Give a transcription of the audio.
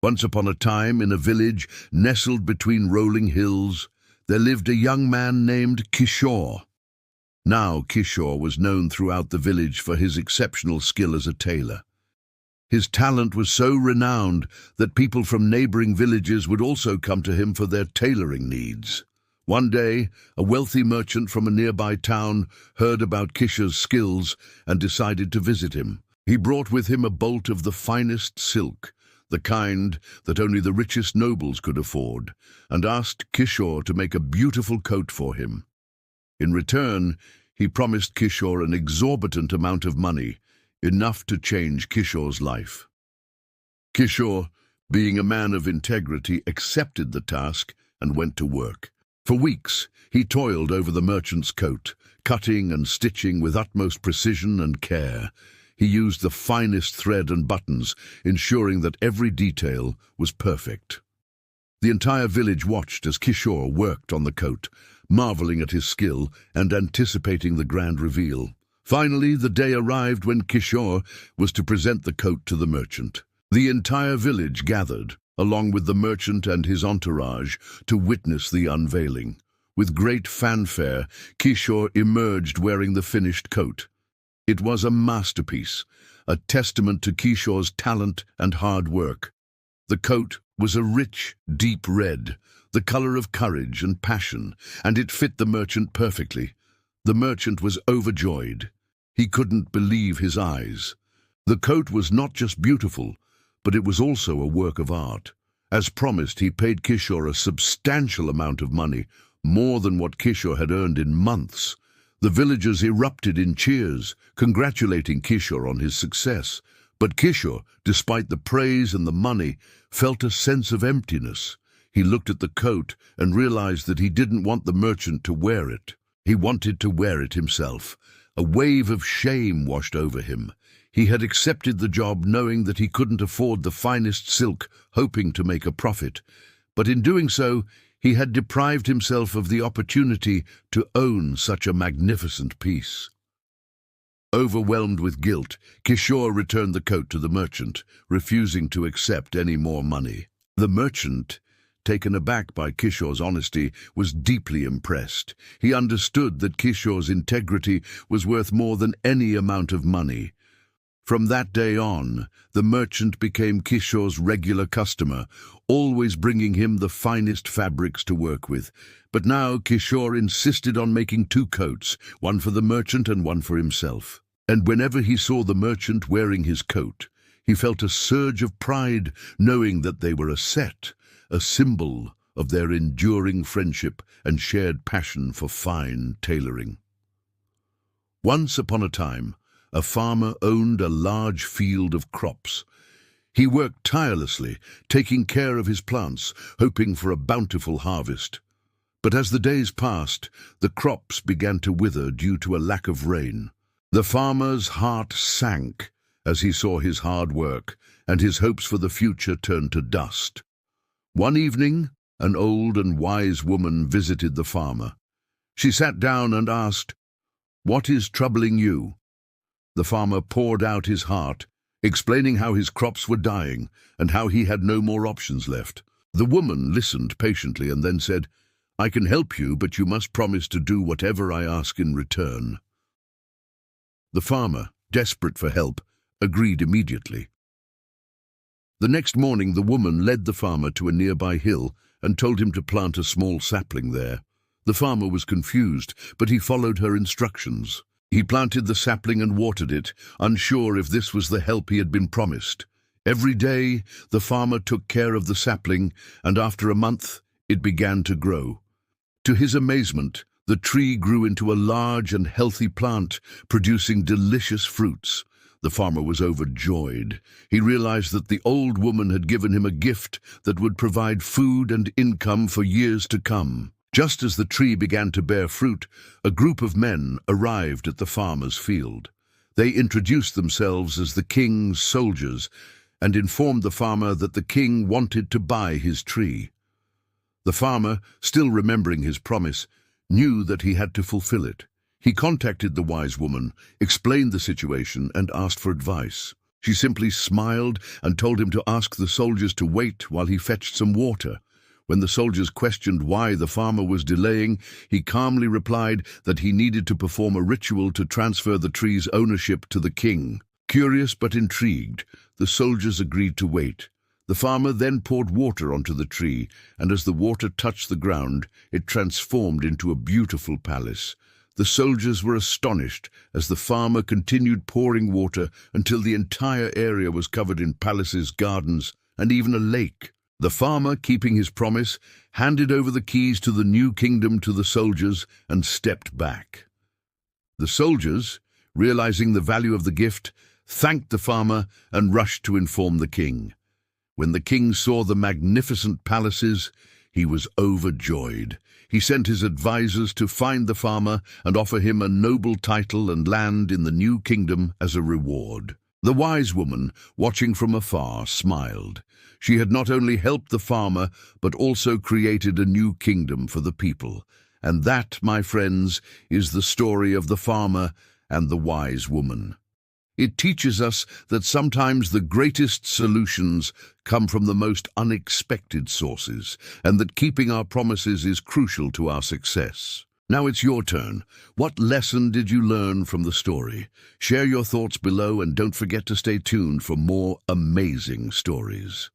Once upon a time, in a village nestled between rolling hills, there lived a young man named Kishore. Now Kishore was known throughout the village for his exceptional skill as a tailor. His talent was so renowned that people from neighboring villages would also come to him for their tailoring needs. One day, a wealthy merchant from a nearby town heard about Kishore's skills and decided to visit him. He brought with him a bolt of the finest silk, the kind that only the richest nobles could afford, and asked Kishore to make a beautiful coat for him. In return, he promised Kishore an exorbitant amount of money, enough to change Kishore's life. Kishore, being a man of integrity, accepted the task and went to work. For weeks, he toiled over the merchant's coat, cutting and stitching with utmost precision and care. He used the finest thread and buttons, ensuring that every detail was perfect. The entire village watched as Kishore worked on the coat, marveling at his skill and anticipating the grand reveal. Finally, the day arrived when Kishore was to present the coat to the merchant. The entire village gathered, along with the merchant and his entourage, to witness the unveiling. With great fanfare, Kishore emerged wearing the finished coat. It was a masterpiece, a testament to Kishore's talent and hard work. The coat was a rich, deep red, the color of courage and passion, and it fit the merchant perfectly. The merchant was overjoyed. He couldn't believe his eyes. The coat was not just beautiful, but it was also a work of art. As promised, he paid Kishore a substantial amount of money, more than what Kishore had earned in months. The villagers erupted in cheers, congratulating Kishore on his success. But Kishore, despite the praise and the money, felt a sense of emptiness. He looked at the coat and realized that he didn't want the merchant to wear it. He wanted to wear it himself. A wave of shame washed over him. He had accepted the job knowing that he couldn't afford the finest silk, hoping to make a profit. But in doing so, he had deprived himself of the opportunity to own such a magnificent piece. Overwhelmed with guilt, Kishore returned the coat to the merchant, refusing to accept any more money. The merchant, taken aback by Kishore's honesty, was deeply impressed. He understood that Kishore's integrity was worth more than any amount of money. From that day on, the merchant became Kishore's regular customer, always bringing him the finest fabrics to work with. But now Kishore insisted on making 2 coats, one for the merchant and one for himself. And whenever he saw the merchant wearing his coat, he felt a surge of pride, knowing that they were a set, a symbol of their enduring friendship and shared passion for fine tailoring. Once upon a time, a farmer owned a large field of crops. He worked tirelessly, taking care of his plants, hoping for a bountiful harvest. But as the days passed, the crops began to wither due to a lack of rain. The farmer's heart sank as he saw his hard work, and his hopes for the future turned to dust. One evening, an old and wise woman visited the farmer. She sat down and asked, "What is troubling you?" The farmer poured out his heart, explaining how his crops were dying and how he had no more options left. The woman listened patiently and then said, "I can help you, but you must promise to do whatever I ask in return." The farmer, desperate for help, agreed immediately. The next morning, the woman led the farmer to a nearby hill and told him to plant a small sapling there. The farmer was confused, but he followed her instructions. He planted the sapling and watered it, unsure if this was the help he had been promised. Every day, the farmer took care of the sapling, and after a month, it began to grow. To his amazement, the tree grew into a large and healthy plant, producing delicious fruits. The farmer was overjoyed. He realized that the old woman had given him a gift that would provide food and income for years to come. Just as the tree began to bear fruit, a group of men arrived at the farmer's field. They introduced themselves as the king's soldiers and informed the farmer that the king wanted to buy his tree. The farmer, still remembering his promise, knew that he had to fulfill it. He contacted the wise woman, explained the situation, and asked for advice. She simply smiled and told him to ask the soldiers to wait while he fetched some water. When the soldiers questioned why the farmer was delaying, he calmly replied that he needed to perform a ritual to transfer the tree's ownership to the king. Curious but intrigued, the soldiers agreed to wait. The farmer then poured water onto the tree, and as the water touched the ground, it transformed into a beautiful palace. The soldiers were astonished as the farmer continued pouring water until the entire area was covered in palaces, gardens, and even a lake. The farmer, keeping his promise, handed over the keys to the new kingdom to the soldiers and stepped back. The soldiers, realizing the value of the gift, thanked the farmer and rushed to inform the king. When the king saw the magnificent palaces, he was overjoyed. He sent his advisors to find the farmer and offer him a noble title and land in the new kingdom as a reward. The wise woman, watching from afar, smiled. She had not only helped the farmer, but also created a new kingdom for the people. And that, my friends, is the story of the farmer and the wise woman. It teaches us that sometimes the greatest solutions come from the most unexpected sources, and that keeping our promises is crucial to our success. Now it's your turn. What lesson did you learn from the story? Share your thoughts below and don't forget to stay tuned for more amazing stories.